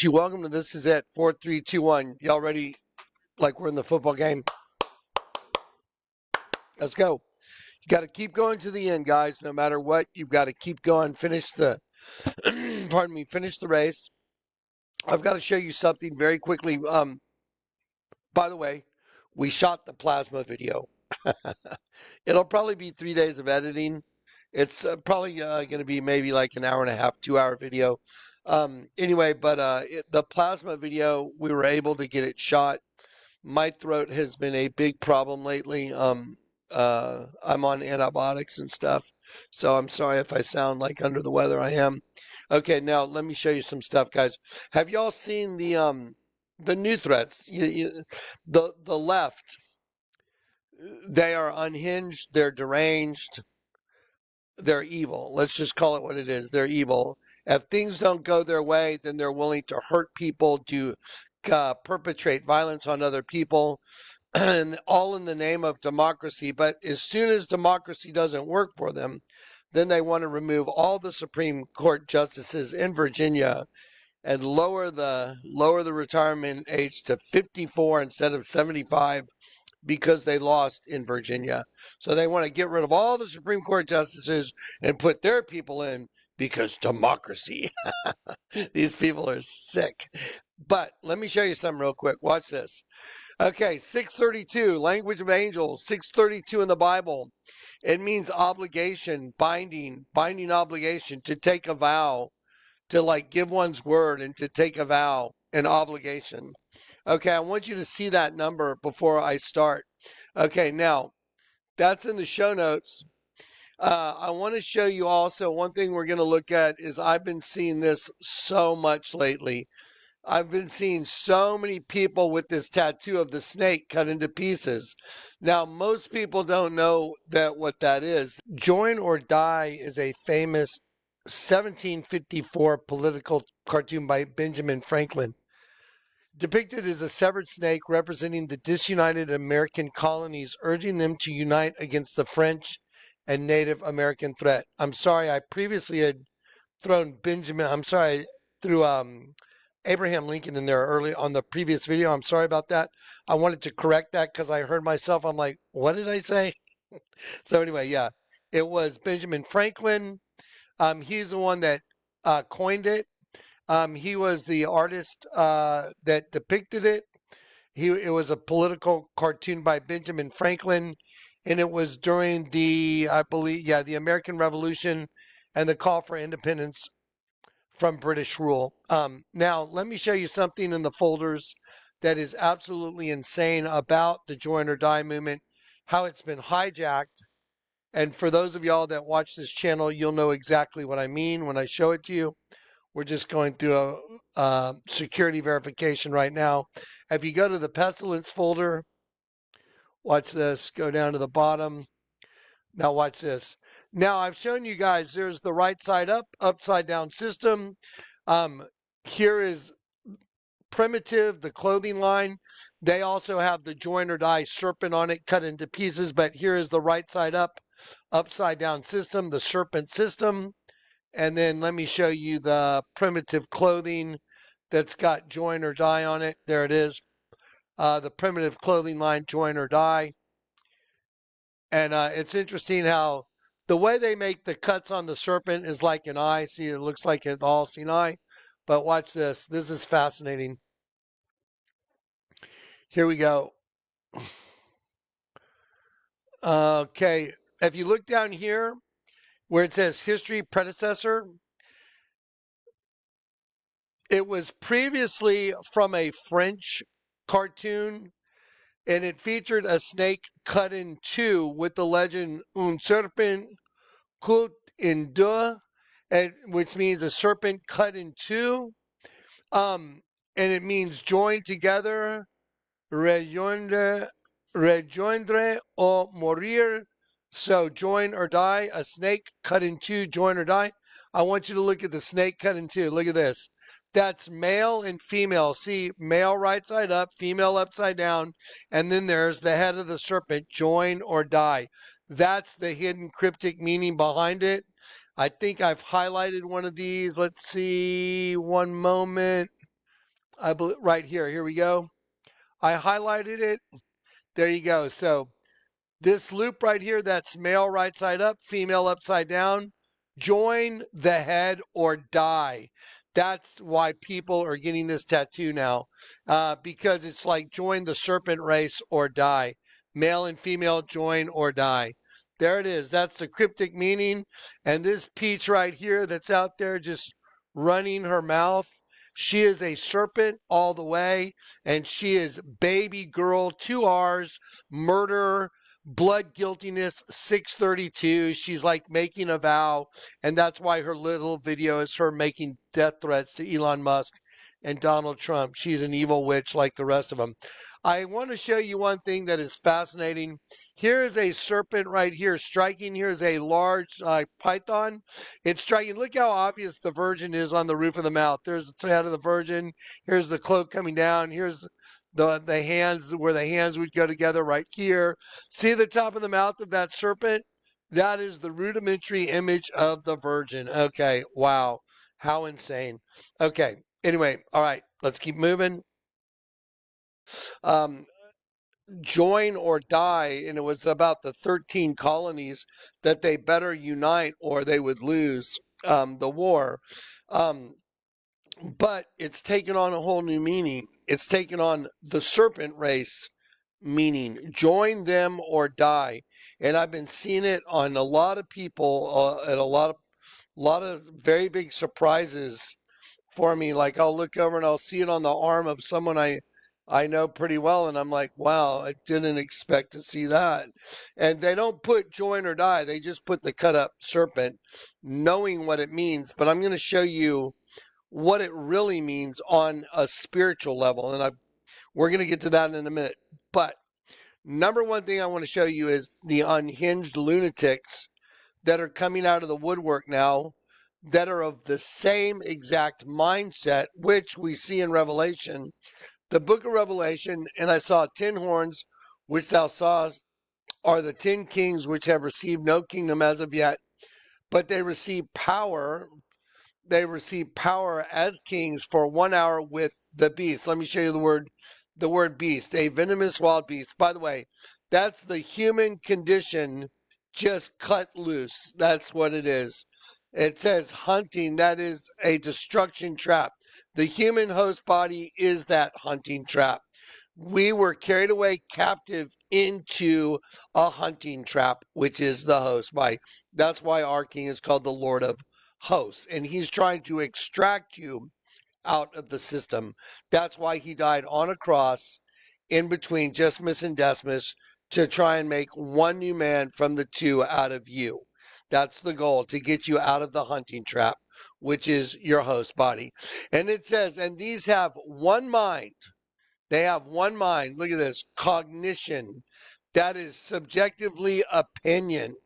Welcome to This Is It 4321. Y'all ready? Like we're in the football game. Let's go. You got to keep going to the end, guys. No matter what, you've got to keep going. Finish the, pardon me, finish the race. I've got to show you something very quickly. By the way, we shot the plasma video. It'll probably be 3 days of editing. It's probably going to be maybe like an hour and a half, 2 hour video. Anyway, but the plasma video, we were able to get it shot. My throat has been a big problem lately. I'm on antibiotics and stuff, so I'm sorry if I sound like under the weather. I am. Okay, now let me show you some stuff, guys. Have y'all seen the new threats? The left, they are unhinged. They're deranged. They're evil. Let's just call it what it is. They're evil. If things don't go their way, then they're willing to hurt people, to perpetrate violence on other people, and all in the name of democracy. But as soon as democracy doesn't work for them, then they want to remove all the Supreme Court justices in Virginia and lower the retirement age to 54 instead of 75 because they lost in Virginia. So they want to get rid of all the Supreme Court justices and put their people in because democracy. These people are sick. But let me show you something real quick. Watch this. Okay, 632, language of angels, 632 in the Bible. It means obligation, binding obligation, to take a vow, to like give one's word and to take a vow, an obligation. Okay, I want you to see that number before I start. Okay, now that's in the show notes. I want to show you also one thing we're going to look at is I've been seeing this so much lately. I've been seeing so many people with this tattoo of the snake cut into pieces. Now, most people don't know what that is. Join or Die is a famous 1754 political cartoon by Benjamin Franklin. Depicted as a severed snake representing the disunited American colonies, urging them to unite against the French and Native American threat. I'm sorry, I previously had thrown threw Abraham Lincoln in there early on the previous video. I'm sorry about that. I wanted to correct that because I heard myself. I'm like, what did I say? So anyway, yeah, it was Benjamin Franklin. He's the one that coined it. He was the artist that depicted it. It was a political cartoon by Benjamin Franklin, and it was during the American Revolution and the call for independence from British rule. Now, let me show you something in the folders that is absolutely insane about the Join or Die movement, how it's been hijacked. And for those of y'all that watch this channel, you'll know exactly what I mean when I show it to you. We're just going through a security verification right now. If you go to the pestilence folder, watch this, go down to the bottom. Now watch this. Now I've shown you guys, there's the right side up, upside down system. Here is Primitive, the clothing line. They also have the Join or Die serpent on it, cut into pieces, but here is the right side up, upside down system, the serpent system. And then let me show you the Primitive clothing that's got Join or Die on it. There it is. The Primitive clothing line, Join or Die. And it's interesting how the way they make the cuts on the serpent is like an eye. See, it looks like an all-seeing eye. But watch this. This is fascinating. Here we go. Okay. If you look down here where it says History Predecessor, it was previously from a French cartoon, and it featured a snake cut in two with the legend Un serpent coupé en deux, which means a serpent cut in two. And it means join together, rejoindre ou mourir. So join or die, a snake cut in two, join or die. I want you to look at the snake cut in two. Look at this. That's male and female. See, male right side up, female upside down. And then there's the head of the serpent, join or die. That's the hidden cryptic meaning behind it. I think I've highlighted one of these. Let's see, one moment. I believe right here. Here we go. I highlighted it. There you go. So this loop right here, that's male right side up, female upside down. Join the head or die. That's why people are getting this tattoo now, because it's like join the serpent race or die. Male and female, join or die. There it is. That's the cryptic meaning. And this peach right here that's out there just running her mouth, she is a serpent all the way. And she is baby girl, 2 R's, murder, blood guiltiness 632. She's like making a vow, and that's why her little video is her making death threats to Elon Musk and Donald Trump. She's an evil witch like the rest of them. I want to show you one thing that is fascinating. Here is a serpent right here striking. Here's a large python. It's striking. Look how obvious the virgin is on the roof of the mouth. There's the head of the virgin. Here's the cloak coming down. Here's the hands, where the hands would go together right here. See the top of the mouth of that serpent? That is the rudimentary image of the virgin. Okay, wow. How insane. Okay, anyway, all right, let's keep moving. Um, Join or die, and it was about the 13 colonies that they better unite or they would lose the war. Um, but it's taken on a whole new meaning. It's taken on the serpent race meaning. Join them or die. And I've been seeing it on a lot of people, and a lot of very big surprises for me. Like I'll look over and I'll see it on the arm of someone I know pretty well, and I'm like, wow, I didn't expect to see that. And they don't put join or die; they just put the cut up serpent, knowing what it means. But I'm going to show you what it really means on a spiritual level, and we're going to get to that in a minute. But number one thing I want to show you is the unhinged lunatics that are coming out of the woodwork now, that are of the same exact mindset, which we see in Revelation, the book of Revelation. And I saw 10 horns, which thou sawest are the 10 kings which have received no kingdom as of yet, but they receive power. They receive power as kings for 1 hour with the beast. Let me show you the word beast, a venomous wild beast. By the way, that's the human condition just cut loose. That's what it is. It says hunting, that is a destruction trap. The human host body is that hunting trap. We were carried away captive into a hunting trap, which is the host body. That's why our king is called the Lord of hosts, and he's trying to extract you out of the system. That's why he died on a cross in between Decimus and Decimus, to try and make one new man from the two out of you. That's the goal, to get you out of the hunting trap, which is your host body. And it says, and these have one mind. They have one mind. Look at this. Cognition. That is subjectively opinion,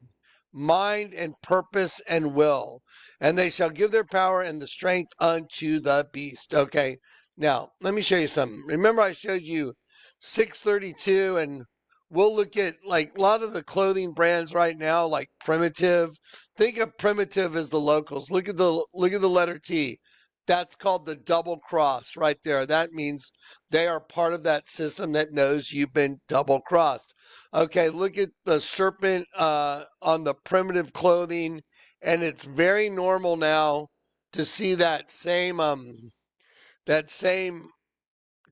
mind and purpose and will. And they shall give their power and the strength unto the beast. Okay. Now, let me show you something. Remember I showed you 632, and we'll look at like a lot of the clothing brands right now, like Primitive. Think of Primitive as the locals. Look at the letter T. That's called the double cross right there. That means they are part of that system that knows you've been double crossed. Okay, look at the serpent on the Primitive clothing, and it's very normal now to see that same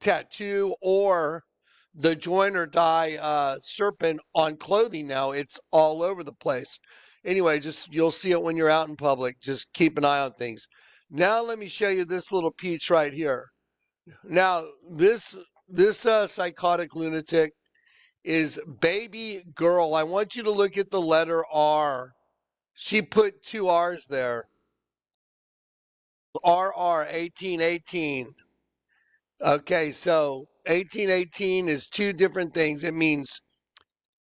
tattoo or the join or die serpent on clothing now. It's all over the place. Anyway, just you'll see it when you're out in public. Just keep an eye on things. Now let me show you this little peach right here. Now this psychotic lunatic is baby girl. I want you to look at the letter R. She put 2 R's there. RR 1818. Okay, so 1818 is two different things. It means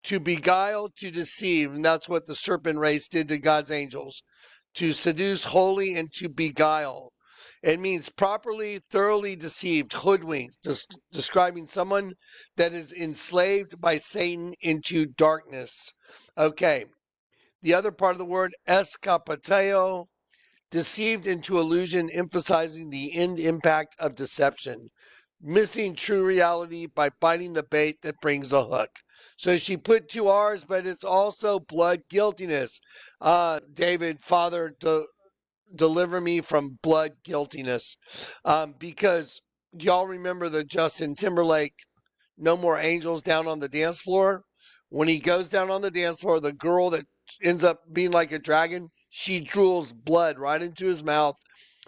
to beguile, to deceive, and that's what the serpent race did to God's angels. To seduce wholly and to beguile. It means properly, thoroughly deceived, hoodwinked, describing someone that is enslaved by Satan into darkness. Okay, the other part of the word, escapateo, deceived into illusion, emphasizing the end impact of deception, missing true reality by biting the bait that brings the hook. So she put 2 R's, but it's also blood guiltiness. David, Father, deliver me from blood guiltiness. Because y'all remember the Justin Timberlake No More Angels down on the dance floor? When he goes down on the dance floor, the girl that ends up being like a dragon, she drools blood right into his mouth,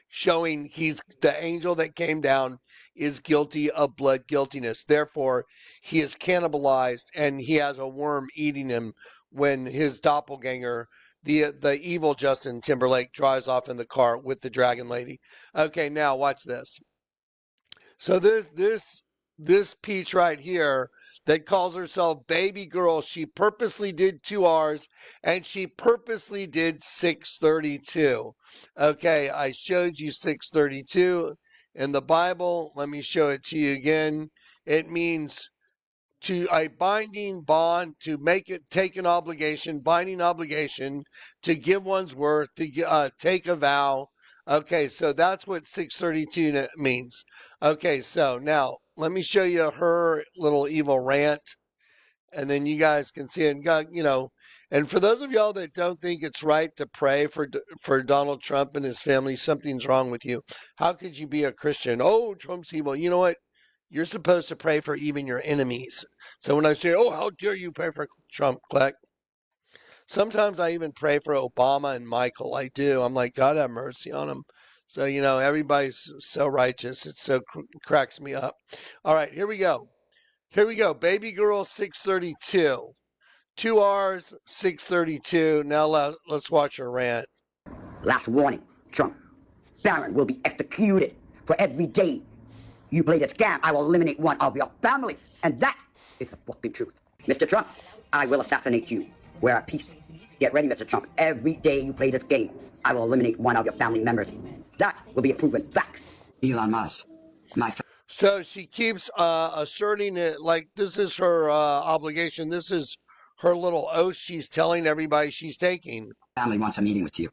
showing he's the angel that came down is guilty of blood guiltiness. Therefore, he is cannibalized and he has a worm eating him when his doppelganger, the evil Justin Timberlake, drives off in the car with the dragon lady. Okay, now watch this. So this peach right here that calls herself Baby Girl, she purposely did 2 R's and she purposely did 632. Okay, I showed you 632 in the Bible. Let me show it to you again. It means to a binding bond, to make it take an obligation, binding obligation, to give one's word, to take a vow. Okay, so that's what 632 means. Okay, so now let me show you her little evil rant, and then you guys can see it. And for those of y'all that don't think it's right to pray for Donald Trump and his family, something's wrong with you. How could you be a Christian? Oh, Trump's evil. You know what? You're supposed to pray for even your enemies. So when I say, oh, how dare you pray for Trump, Clark? Sometimes I even pray for Obama and Michael. I do. I'm like, God have mercy on them. So, everybody's so righteous. It so cracks me up. All right, here we go. Here we go. Baby girl 632. 2 R's, 632. Now let's watch her rant. Last warning, Trump. Barron will be executed for every day you play the scam. I will eliminate one of your family. And that is the fucking truth. Mr. Trump, I will assassinate you. We're at peace. Get ready, Mr. Trump. Every day you play this game, I will eliminate one of your family members. That will be a proven fact. Elon Musk. So she keeps asserting it like this is her obligation. This is her little oath she's telling everybody she's taking. Family wants a meeting with you.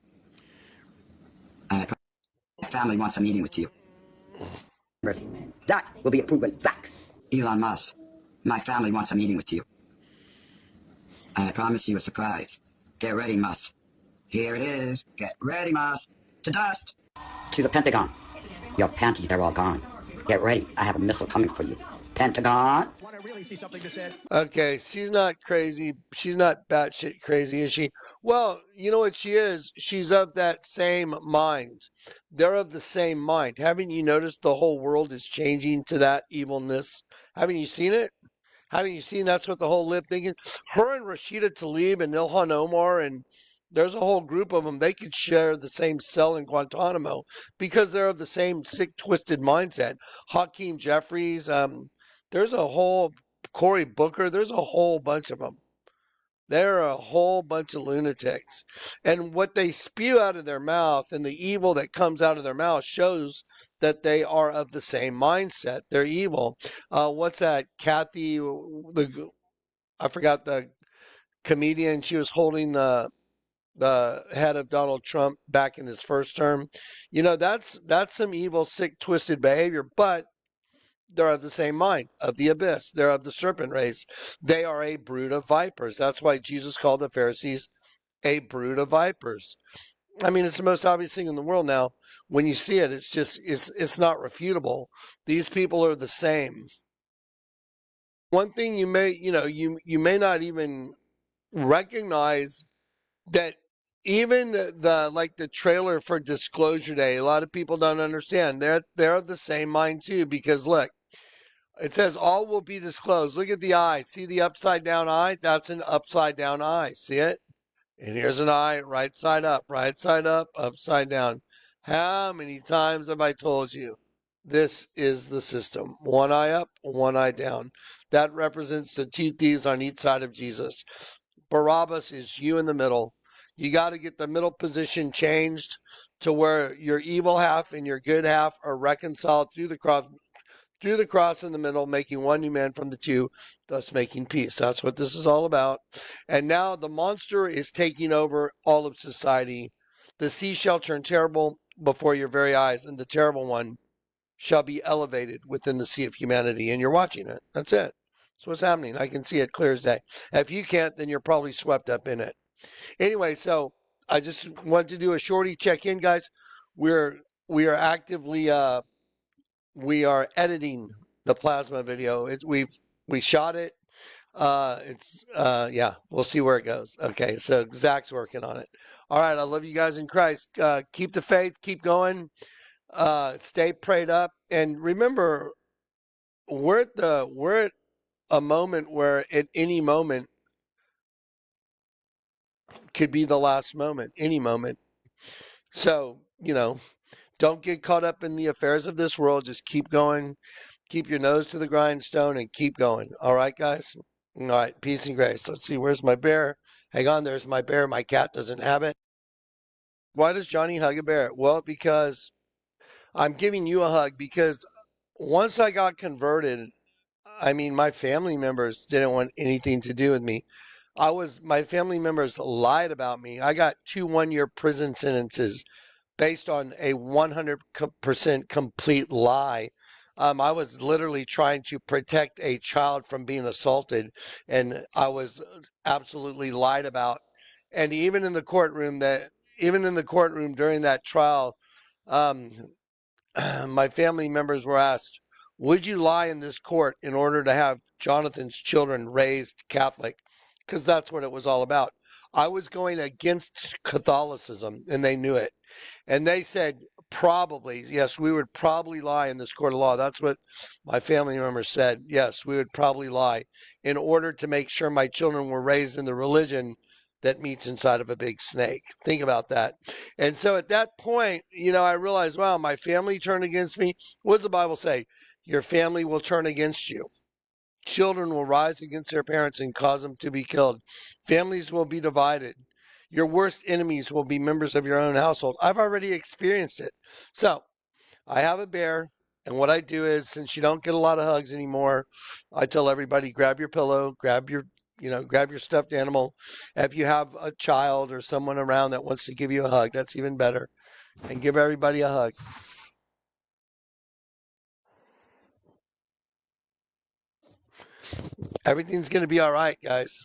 Family wants a meeting with you. That will be a proven fact. Elon Musk. My family wants a meeting with you. I promise you a surprise. Get ready, Musk. Here it is. Get ready, Musk. To dust. To the Pentagon. Your panties, they're all gone. Get ready. I have a missile coming for you. Pentagon. Okay, she's not crazy. She's not batshit crazy, is she? Well, you know what she is? She's of that same mind. They're of the same mind. Haven't you noticed the whole world is changing to that evilness? Haven't you seen it? Haven't you seen that's what the whole lip thing is? Her and Rashida Tlaib and Ilhan Omar, and there's a whole group of them. They could share the same cell in Guantanamo because they're of the same sick, twisted mindset. Hakeem Jeffries, there's a whole Cory Booker. There's a whole bunch of them. They're a whole bunch of lunatics. And what they spew out of their mouth and the evil that comes out of their mouth shows that they are of the same mindset. They're evil. What's that? Kathy, I forgot the comedian. She was holding the head of Donald Trump back in his first term. That's some evil, sick, twisted behavior, but they're of the same mind, of the abyss. They're of the serpent race. They are a brood of vipers. That's why Jesus called the Pharisees a brood of vipers. I mean, it's the most obvious thing in the world now. When you see it, it's not refutable. These people are the same. One thing you may not even recognize that even the trailer for Disclosure Day, a lot of people don't understand. They're of the same mind too, because look, it says all will be disclosed. Look at the eye. See the upside down eye? That's an upside down eye. See it? And here's an eye, right side up, upside down. How many times have I told you? This is the system. One eye up, one eye down. That represents the two thieves on each side of Jesus. Barabbas is you in the middle. You got to get the middle position changed to where your evil half and your good half are reconciled through the cross in the middle, making one new man from the two, thus making peace. That's what this is all about. And now the monster is taking over all of society. The sea shall turn terrible before your very eyes, and the terrible one shall be elevated within the sea of humanity. And you're watching it. That's it. That's what's happening. I can see it clear as day. If you can't, then you're probably swept up in it. Anyway, so I just want to do a shorty check-in, guys. We are actively we are editing the plasma video. We shot it. Yeah, we'll see where it goes. Okay, so Zach's working on it. All right, I love you guys in Christ. Keep the faith, keep going. Stay prayed up, and remember, we're at a moment where at any moment could be the last moment, any moment. So, don't get caught up in the affairs of this world. Just keep going. Keep your nose to the grindstone and keep going. All right, guys? All right, peace and grace. Let's see, where's my bear? Hang on, there's my bear. My cat doesn't have it. Why does Johnny hug a bear? Well, because I'm giving you a hug because once I got converted, I mean, my family members didn't want anything to do with me. My family members lied about me. I got 2 1-year prison sentences based on a 100% complete lie. I was literally trying to protect a child from being assaulted, and I was absolutely lied about. And even in the courtroom, during that trial, um, my family members were asked, "Would you lie in this court in order to have Jonathan's children raised Catholic?" Because that's what it was all about. I was going against Catholicism, and they knew it. And they said, probably, yes, we would probably lie in this court of law. That's what my family members said. Yes, we would probably lie in order to make sure my children were raised in the religion that meets inside of a big snake. Think about that. And so at that point, I realized, wow, my family turned against me. What does the Bible say? Your family will turn against you. Children will rise against their parents and cause them to be killed. Families will be divided. Your worst enemies will be members of your own household. I've already experienced it. So I have a bear. And what I do is, since you don't get a lot of hugs anymore, I tell everybody, grab your pillow, grab your stuffed animal. If you have a child or someone around that wants to give you a hug, that's even better. And give everybody a hug. Everything's going to be all right, guys.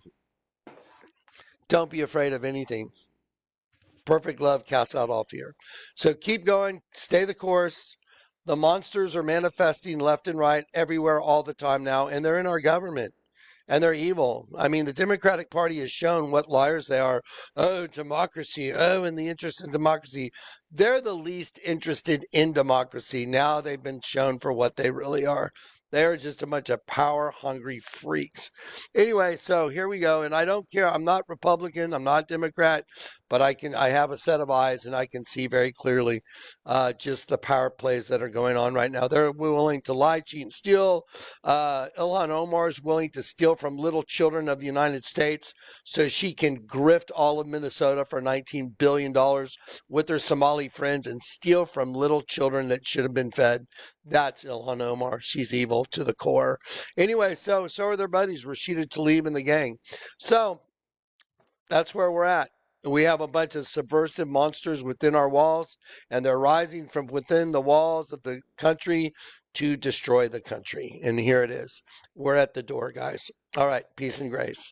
Don't be afraid of anything. Perfect love casts out all fear. So keep going, stay the course. The monsters are manifesting left and right everywhere all the time now, and they're in our government. And they're evil. I mean, the Democratic Party has shown what liars they are. Oh, democracy. Oh, in the interest of democracy. They're the least interested in democracy. Now they've been shown for what they really are. They're just a bunch of power-hungry freaks. Anyway, so here we go. And I don't care. I'm not Republican. I'm not Democrat. But I have a set of eyes, and I can see very clearly just the power plays that are going on right now. They're willing to lie, cheat, and steal. Ilhan Omar is willing to steal from little children of the United States so she can grift all of Minnesota for $19 billion with her Somali friends and steal from little children that should have been fed. That's Ilhan Omar. She's evil to the core. Anyway, so are their buddies, Rashida Tlaib and the gang. So that's where we're at. We have a bunch of subversive monsters within our walls, and they're rising from within the walls of the country to destroy the country. And here it is. We're at the door, guys. All right. Peace and grace.